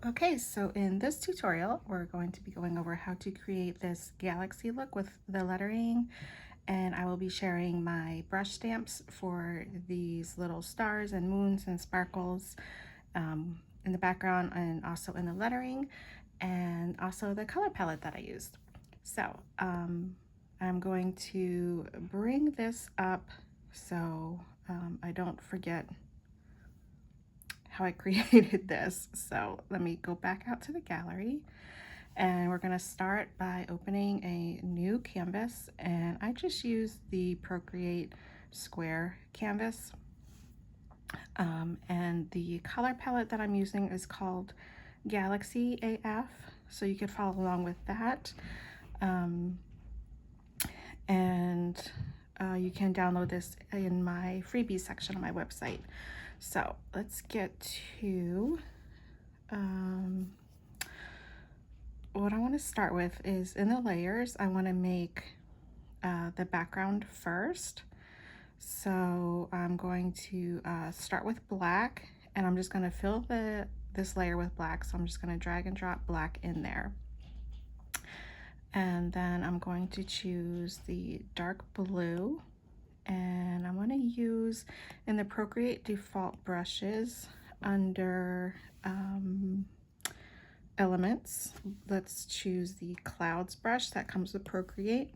Okay, so in this tutorial, we're going to be going over how to create this galaxy look with the lettering, and I will be sharing my brush stamps for these little stars and moons and sparkles in the background and also in the lettering, and also the color palette that I used. So I'm going to bring this up so I don't forget how I created this. So let me go back out to the gallery, and we're going to start by opening a new canvas, and I just used the Procreate square canvas, and the color palette that I'm using is called Galaxy AF, so you could follow along with that. And you can download this in my freebies section on my website. So let's get to what I want to start with is in the layers, I want to make the background first. So I'm going to start with black, and I'm just going to fill this layer with black. So I'm just going to drag and drop black in there. And then I'm going to choose the dark blue, and I'm going to use in the Procreate default brushes under elements. Let's choose the clouds brush that comes with Procreate,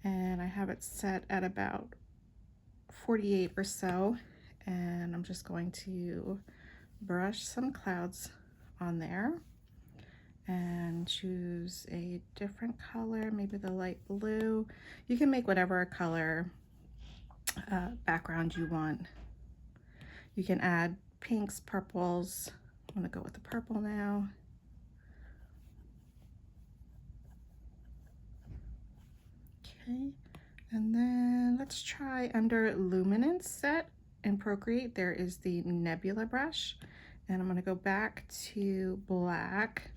and I have it set at about 48 or so, and I'm just going to brush some clouds on there and choose a different color, maybe the light blue. You can make whatever color background you want. You can add pinks, purples. I'm gonna go with the purple now. Okay, and then let's try under luminance set in Procreate. There is the nebula brush, and I'm gonna go back to black.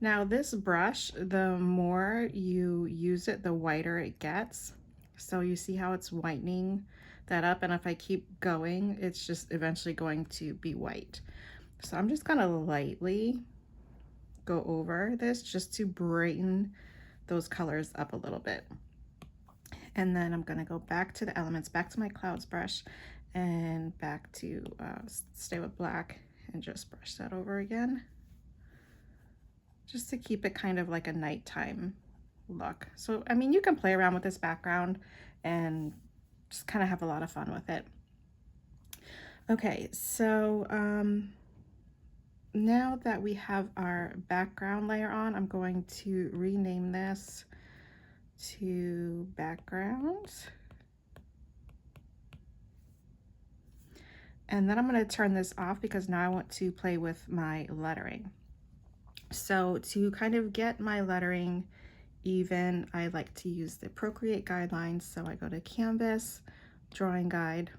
Now this brush, the more you use it, the whiter it gets. So you see how it's whitening that up, and if I keep going, it's just eventually going to be white. So I'm just gonna lightly go over this just to brighten those colors up a little bit. And then I'm gonna go back to the elements, back to my clouds brush, and back to stay with black and just brush that over again, just to keep it kind of like a nighttime look. So, I mean, you can play around with this background and just kind of have a lot of fun with it. Okay, so now that we have our background layer on, I'm going to rename this to background. And then I'm going to turn this off because now I want to play with my lettering. So to kind of get my lettering even, I like to use the Procreate guidelines. So I go to Canvas, Drawing Guide,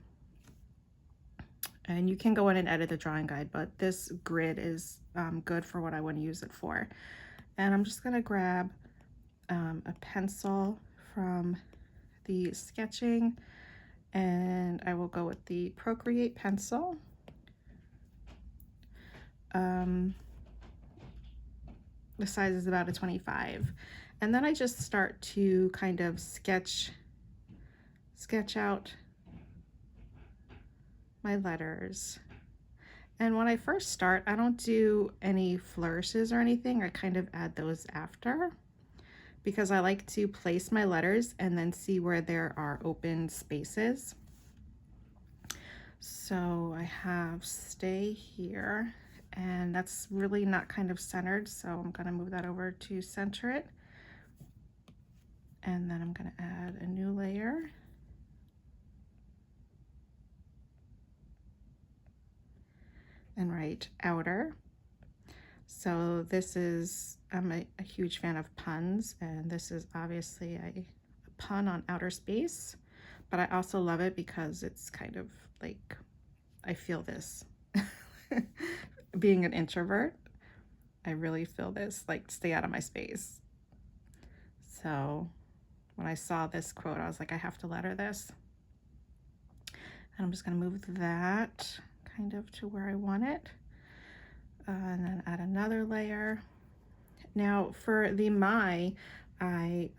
and you can go in and edit the drawing guide, but this grid is good for what I want to use it for. And I'm just going to grab a pencil from the sketching, and I will go with the Procreate pencil. The size is about a 25. And then I just start to kind of sketch out my letters. And when I first start, I don't do any flourishes or anything. I kind of add those after, because I like to place my letters and then see where there are open spaces. So I have stay here, and that's really not kind of centered, so I'm going to move that over to center it. And then I'm going to add a new layer. And write outer. So this is, I'm a huge fan of puns, and this is obviously a pun on outer space, but I also love it because it's kind of like, I feel this. Being an introvert, I really feel this, like, stay out of my space. So when I saw this quote, I was like, I have to letter this. And I'm just gonna move that kind of to where I want it. and then add another layer. Now for the I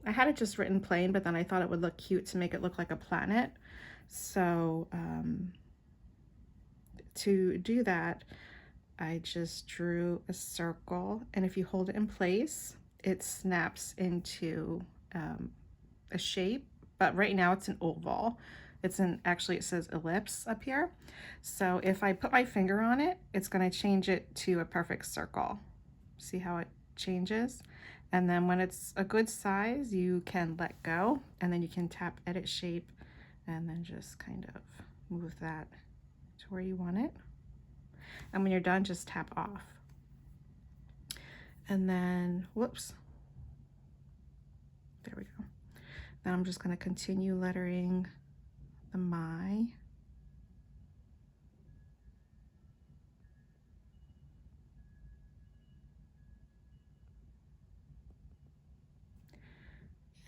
had it just written plain, but then I thought it would look cute to make it look like a planet. So to do that, I just drew a circle, and if you hold it in place, it snaps into a shape, but right now it's an oval. Actually it says ellipse up here. So if I put my finger on it, it's going to change it to a perfect circle. See how it changes? And then when it's a good size, you can let go, and then you can tap edit shape and then just kind of move that to where you want it. And when you're done, just tap off. And then, whoops, there we go. Then I'm just going to continue lettering the my.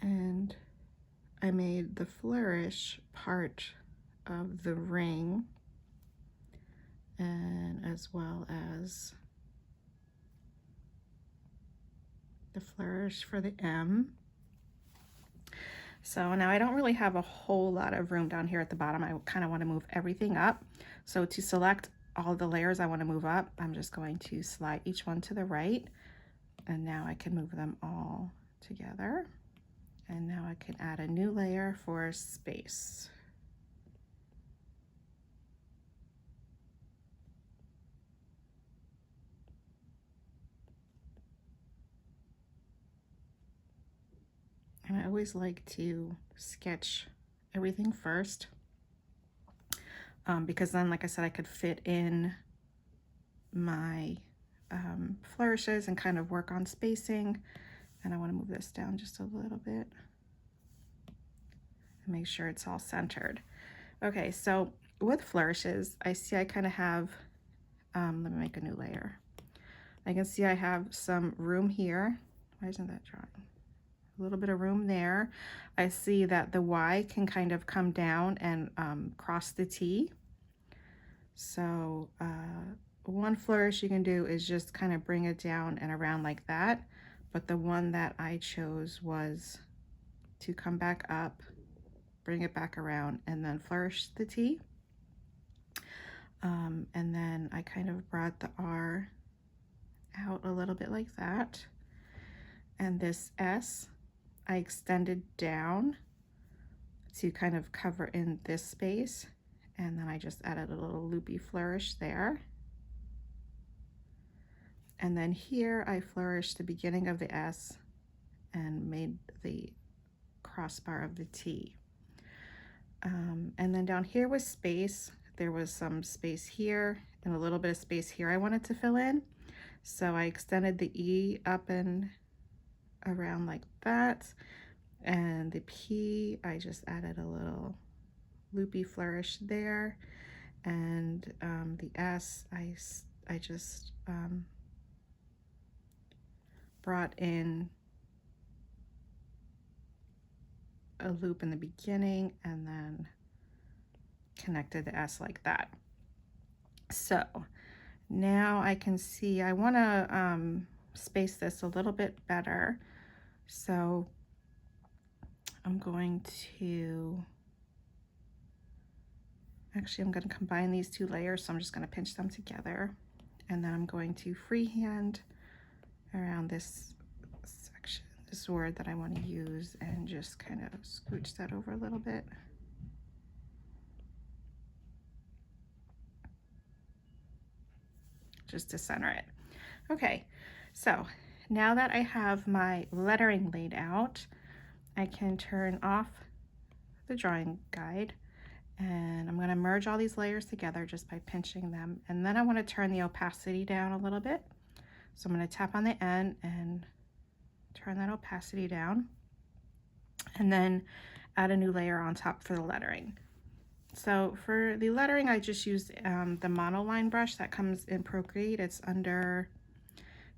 And I made the flourish part of the ring, and as well as the flourish for the M. So now I don't really have a whole lot of room down here at the bottom. I kind of want to move everything up. So to select all the layers I want to move up, I'm just going to slide each one to the right, and now I can move them all together. And now I can add a new layer for space. And I always like to sketch everything first, because then, like I said, I could fit in my flourishes and kind of work on spacing. And I want to move this down just a little bit and make sure it's all centered. Okay, so with flourishes, I see I kind of have, let me make a new layer. I can see I have some room here. Why isn't that drawing? A little bit of room there. I see that the Y can kind of come down and cross the T. So one flourish you can do is just kind of bring it down and around like that. But the one that I chose was to come back up, bring it back around, and then flourish the T. And then I kind of brought the R out a little bit like that. And this S, I extended down to kind of cover in this space. And then I just added a little loopy flourish there. And then here I flourished the beginning of the S and made the crossbar of the T. And then down here was space. There was some space here and a little bit of space here I wanted to fill in. So I extended the E up and around like that. And the P, I just added a little loopy flourish there. And the S, I just brought in a loop in the beginning and then connected the S like that. So now I can see I want to space this a little bit better. So I'm going to, actually I'm going to combine these two layers, so I'm just going to pinch them together, and then I'm going to freehand around this section, this word that I want to use, and just kind of scooch that over a little bit. Just to center it. Okay, so now that I have my lettering laid out, I can turn off the drawing guide, and I'm going to merge all these layers together just by pinching them. And then I want to turn the opacity down a little bit. So I'm going to tap on the N and turn that opacity down, and then add a new layer on top for the lettering. So for the lettering, I just used the monoline brush that comes in Procreate. It's under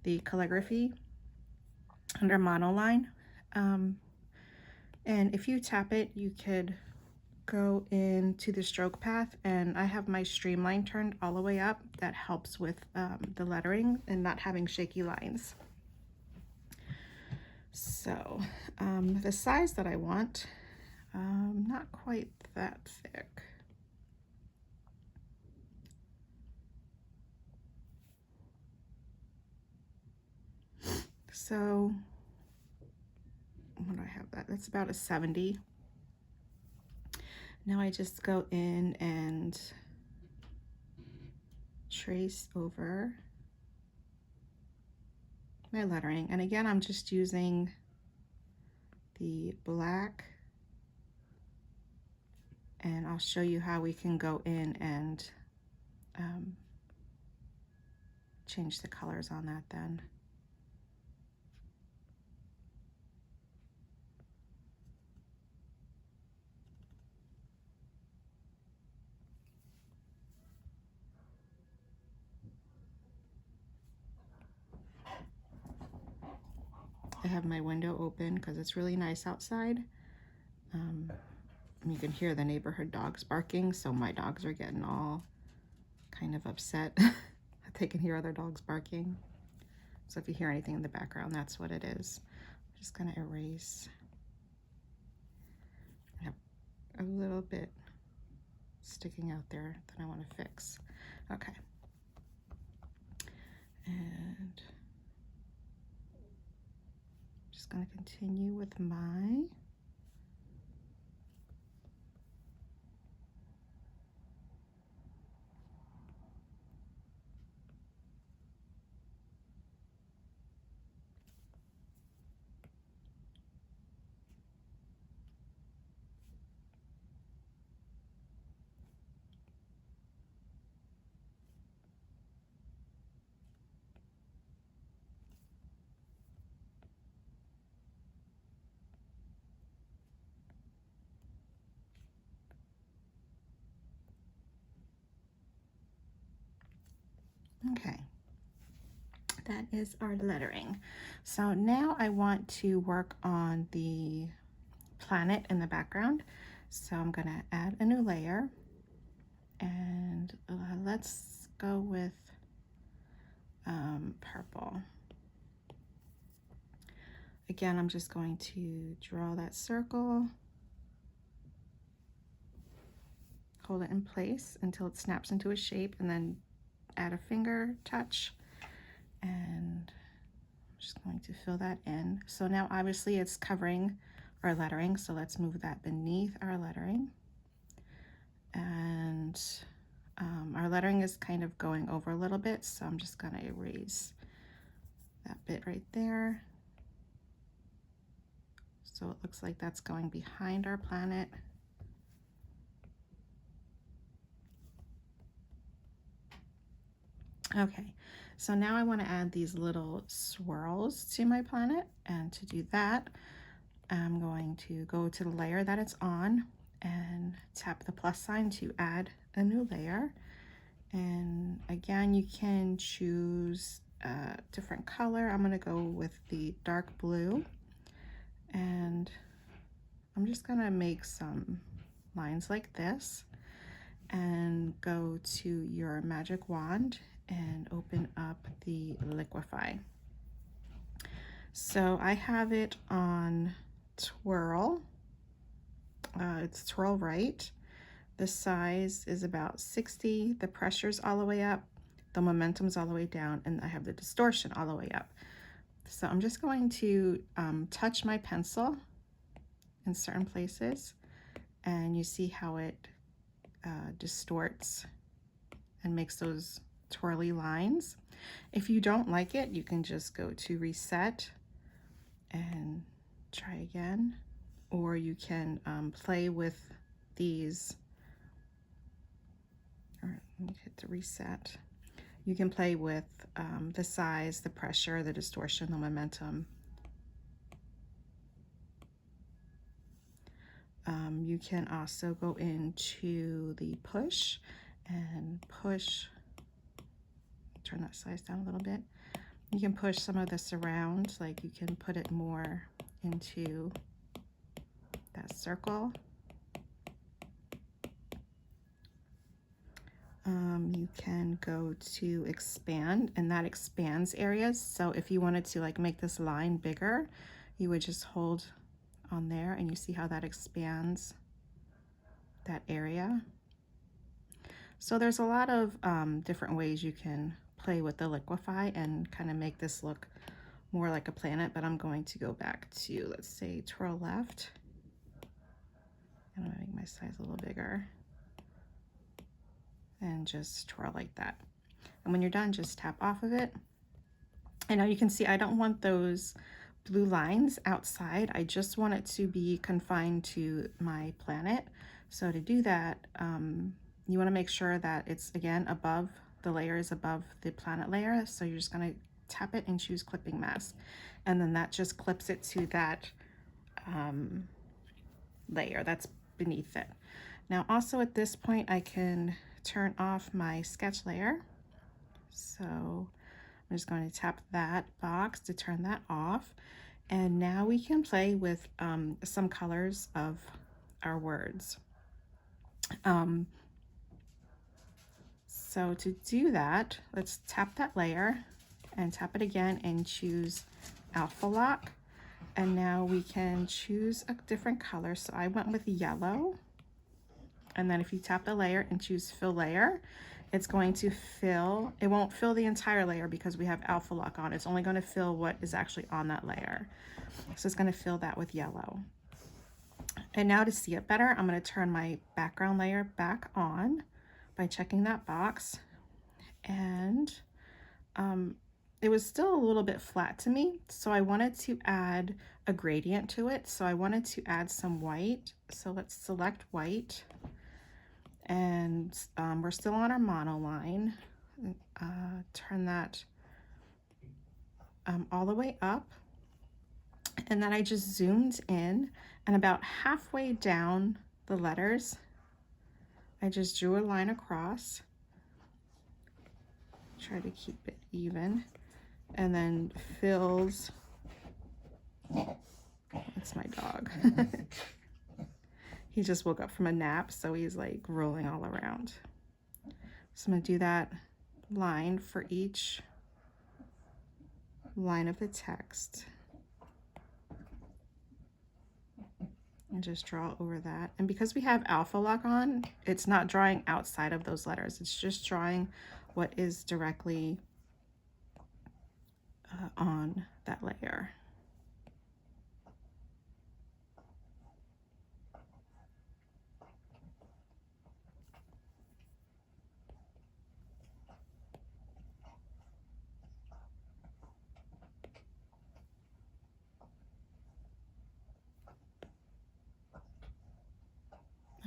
the calligraphy, under monoline. And if you tap it, you could go into the stroke path, and I have my streamline turned all the way up. That helps with the lettering and not having shaky lines. So the size that I want, not quite that thick. So what do I have that? That's about a 70. Now I just go in and trace over my lettering. And again, I'm just using the black, and I'll show you how we can go in and change the colors on that then. I have my window open because it's really nice outside. You can hear the neighborhood dogs barking, so my dogs are getting all kind of upset that they can hear other dogs barking. So if you hear anything in the background, that's what it is. I'm just gonna erase. I have a little bit sticking out there that I want to fix. Okay. And I'm just going to continue with my okay. That is our lettering. So now I want to work on the planet in the background. So I'm going to add a new layer, and let's go with purple. Again, I'm just going to draw that circle, hold it in place until it snaps into a shape, and then add a finger touch. And I'm just going to fill that in. So now obviously it's covering our lettering, so let's move that beneath our lettering. And our lettering is kind of going over a little bit, so I'm just gonna erase that bit right there. So it looks like that's going behind our planet. Okay, so now I want to add these little swirls to my planet, and to do that, I'm going to go to the layer that it's on and tap the plus sign to add a new layer. And again, you can choose a different color. I'm going to go with the dark blue, and I'm just going to make some lines like this, and go to your magic wand and open up the liquify. So I have it on twirl. It's twirl right. The size is about 60. The pressure's all the way up. The momentum's all the way down, and I have the distortion all the way up. So I'm just going to touch my pencil in certain places, and you see how it distorts and makes those twirly lines. If you don't like it, you can just go to reset and try again, or you can play with these, or let me hit the reset. You can play with the size, the pressure, the distortion, the momentum. You can also go into the push and push, turn that size down a little bit. You can push some of this around, like you can put it more into that circle. You can go to expand, and that expands areas. So if you wanted to like make this line bigger, you would just hold on there, and you see how that expands that area. So there's a lot of different ways you can play with the liquify and kind of make this look more like a planet, but I'm going to go back to, let's say, twirl left. I'm gonna make my size a little bigger and just twirl like that. And when you're done, just tap off of it. And now you can see I don't want those blue lines outside. I just want it to be confined to my planet. So to do that, you want to make sure that it's, again, above, the layer is above the planet layer. So you're just going to tap it and choose clipping mask. And then that just clips it to that layer that's beneath it. Now also at this point, I can turn off my sketch layer. So I'm just going to tap that box to turn that off. And now we can play with some colors of our words. So to do that, let's tap that layer and tap it again and choose Alpha Lock. And now we can choose a different color. So I went with yellow. And then if you tap the layer and choose fill layer, it's going to fill, it won't fill the entire layer because we have Alpha Lock on. It's only going to fill what is actually on that layer. So it's going to fill that with yellow. And now to see it better, I'm going to turn my background layer back on by checking that box. And it was still a little bit flat to me, so I wanted to add a gradient to it. So I wanted to add some white. So let's select white. And we're still on our monoline. Turn that all the way up. And then I just zoomed in, and about halfway down the letters, I just drew a line across. Try to keep it even. And then fills, that's my dog. He just woke up from a nap, so he's like rolling all around. So I'm gonna do that line for each line of the text. And just draw over that. And because we have Alpha Lock on, it's not drawing outside of those letters. It's just drawing what is directly on that layer.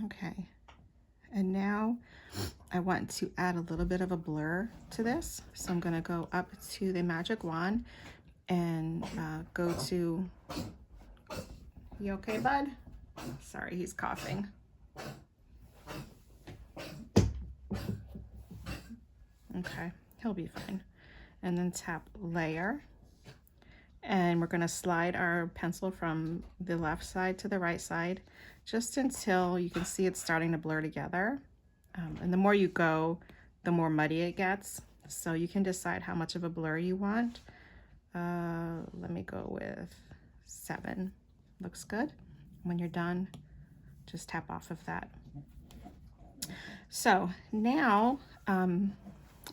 Okay, and now I want to add a little bit of a blur to this. So I'm gonna go up to the magic wand and go to, you okay, bud? Sorry, he's coughing. Okay, he'll be fine. And then tap layer. And we're gonna slide our pencil from the left side to the right side, just until you can see it's starting to blur together. And the more you go, the more muddy it gets. So you can decide how much of a blur you want. Let me go with 7. Looks good. When you're done, just tap off of that. So now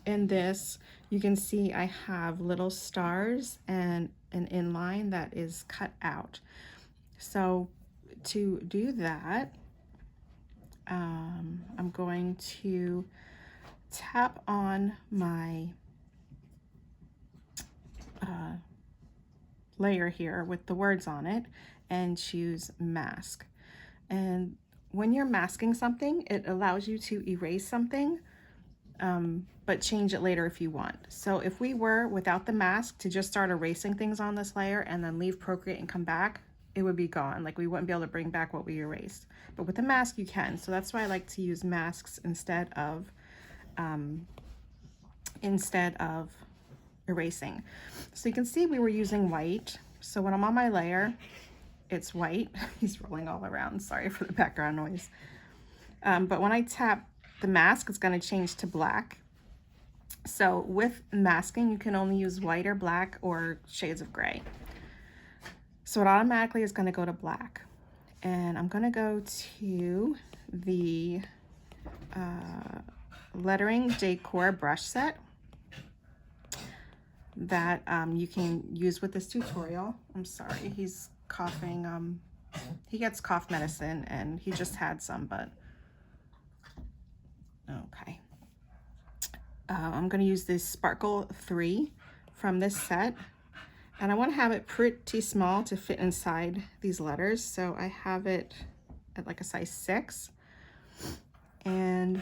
in this, you can see I have little stars and an inline that is cut out. So to do that, I'm going to tap on my layer here with the words on it and choose mask. And when you're masking something, it allows you to erase something, but change it later if you want. So if we were, without the mask, to just start erasing things on this layer and then leave Procreate and come back, it would be gone. Like, we wouldn't be able to bring back what we erased. But with the mask, you can. So that's why I like to use masks instead of erasing. So you can see we were using white. So when I'm on my layer, it's white. He's rolling all around. Sorry for the background noise. But when I tap the mask is going to change to black. So with masking, you can only use white or black or shades of gray. So it automatically is going to go to black. And I'm going to go to the lettering decor brush set that you can use with this tutorial. I'm sorry, he's coughing. He gets cough medicine and he just had some, but okay. I'm going to use this Sparkle 3 from this set, and I want to have it pretty small to fit inside these letters, so I have it at like a size 6. And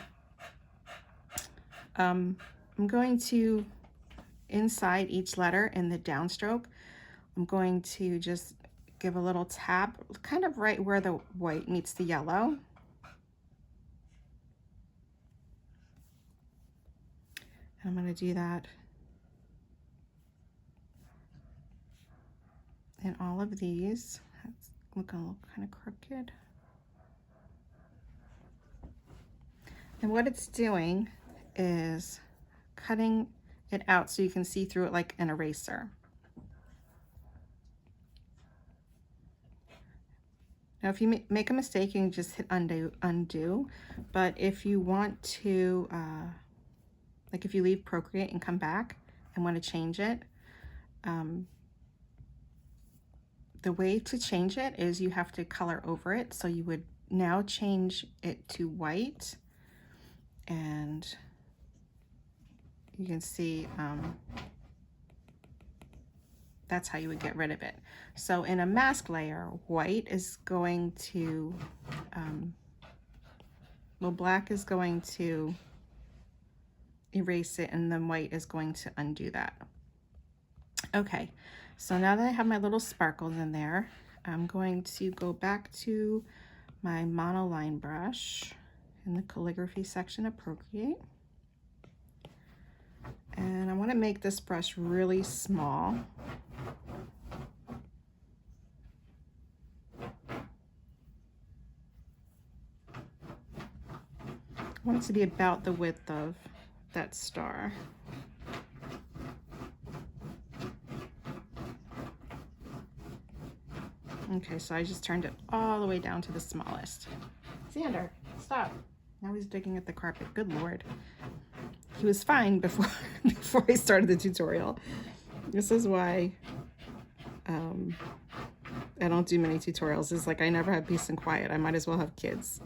I'm going to, inside each letter in the downstroke, I'm going to just give a little tap, kind of right where the white meets the yellow. And I'm going to do that in all of these. That's looking a little kind of crooked. And what it's doing is cutting it out so you can see through it like an eraser. Now, if you make a mistake, you can just hit undo. But if you want to, like if you leave Procreate and come back and want to change it, the way to change it is you have to color over it. So you would now change it to white, and you can see that's how you would get rid of it. So in a mask layer, white is going to, well, black is going to erase it, and then white is going to undo that. Okay, so now that I have my little sparkles in there, I'm going to go back to my monoline brush in the calligraphy section of Procreate. And I want to make this brush really small. I want it to be about the width of that star. Okay, so I just turned it all the way down to the smallest. Xander, stop. Now he's digging at the carpet. Good Lord. He was fine before before I started the tutorial. This is why I don't do many tutorials. It's like I never have peace and quiet. I might as well have kids.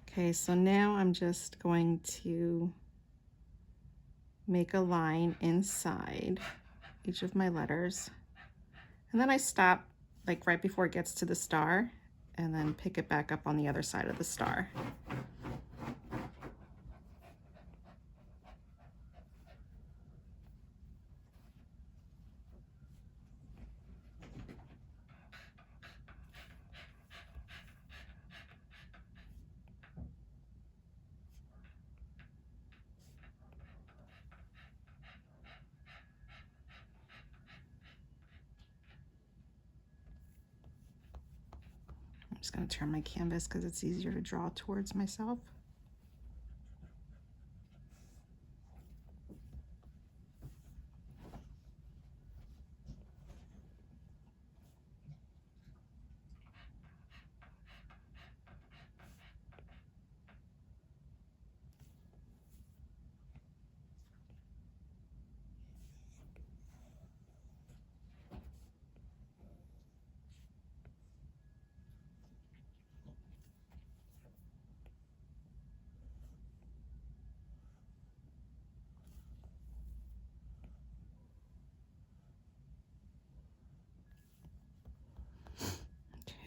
Okay, so now I'm just going to make a line inside each of my letters. And then I stop like right before it gets to the star, and then pick it back up on the other side of the star. I'm just going to turn my canvas because it's easier to draw towards myself.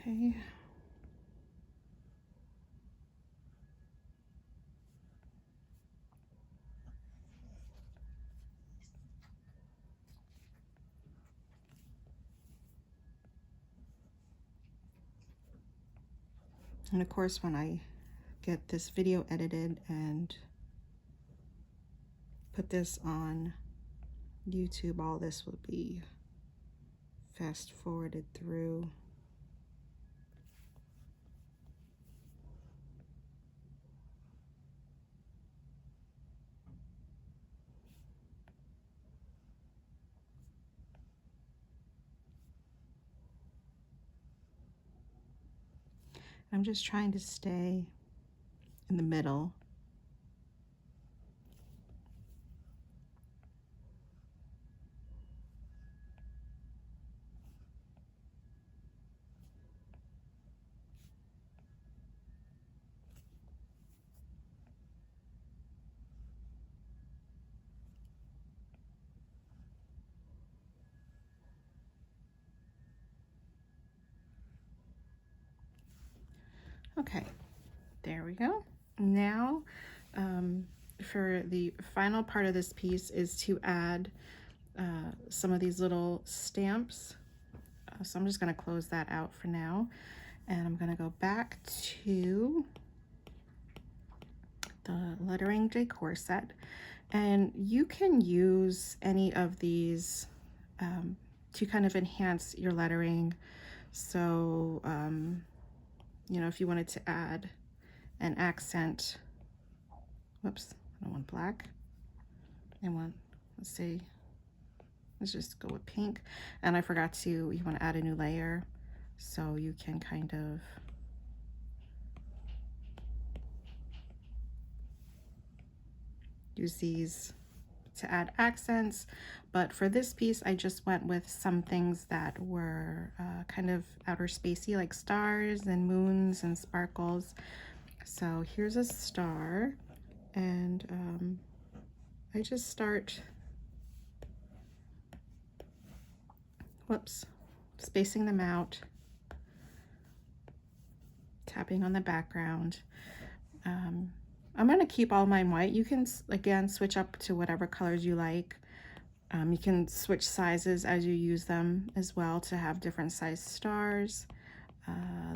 Okay. And of course, when I get this video edited and put this on YouTube, all this will be fast forwarded through. I'm just trying to stay in the middle. Okay, there we go. Now, for the final part of this piece is to add some of these little stamps. So I'm just going to close that out for now. And I'm going to go back to the lettering decor set. And you can use any of these to kind of enhance your lettering. So, you know, if you wanted to add an accent, whoops, I don't want black. I want, let's see, let's just go with pink. And I forgot to, you want to add a new layer. So you can kind of use these to add accents, but for this piece I just went with some things that were kind of outer spacey, like stars and moons and sparkles. So here's a star, and I just start, whoops, spacing them out, tapping on the background. I'm going to keep all mine white. You can, again, switch up to whatever colors you like. You can switch sizes as you use them as well to have different size stars.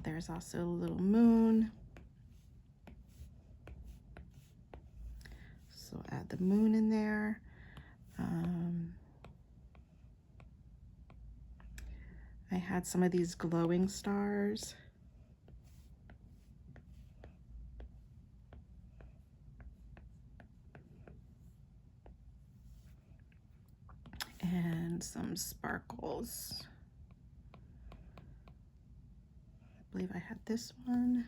There's also a little moon. So add the moon in there. I had some of these glowing stars. And some sparkles. I believe I had this one.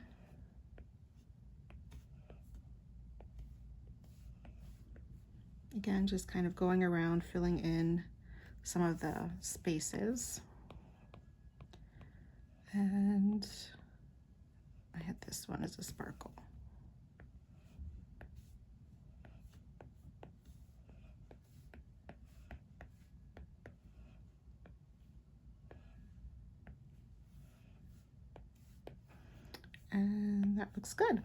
Again, just kind of going around, filling in some of the spaces. And I had this one as a sparkle. And that looks good.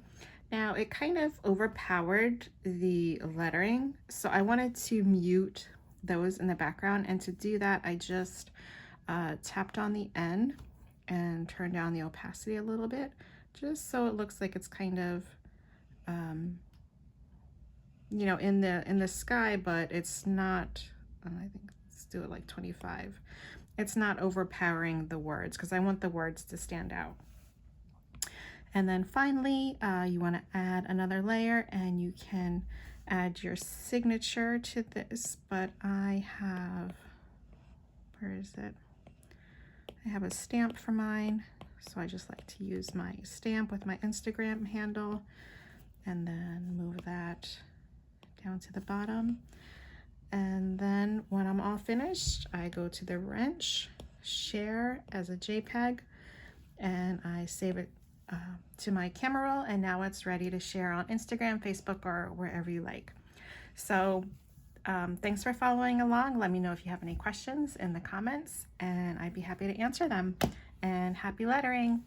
Now it kind of overpowered the lettering, so I wanted to mute those in the background, and to do that I just tapped on the N and turned down the opacity a little bit, just so it looks like it's kind of you know, in the sky, but it's not, I think let's do it like 25. It's not overpowering the words because I want the words to stand out. And then finally, you want to add another layer, and you can add your signature to this, but I have, where is it? I have a stamp for mine, so I just like to use my stamp with my Instagram handle, and then move that down to the bottom. And then when I'm all finished, I go to the wrench, share as a JPEG, and I save it to my camera roll, and now it's ready to share on Instagram, Facebook, or wherever you like. So thanks for following along. Let me know if you have any questions in the comments, and I'd be happy to answer them. And happy lettering!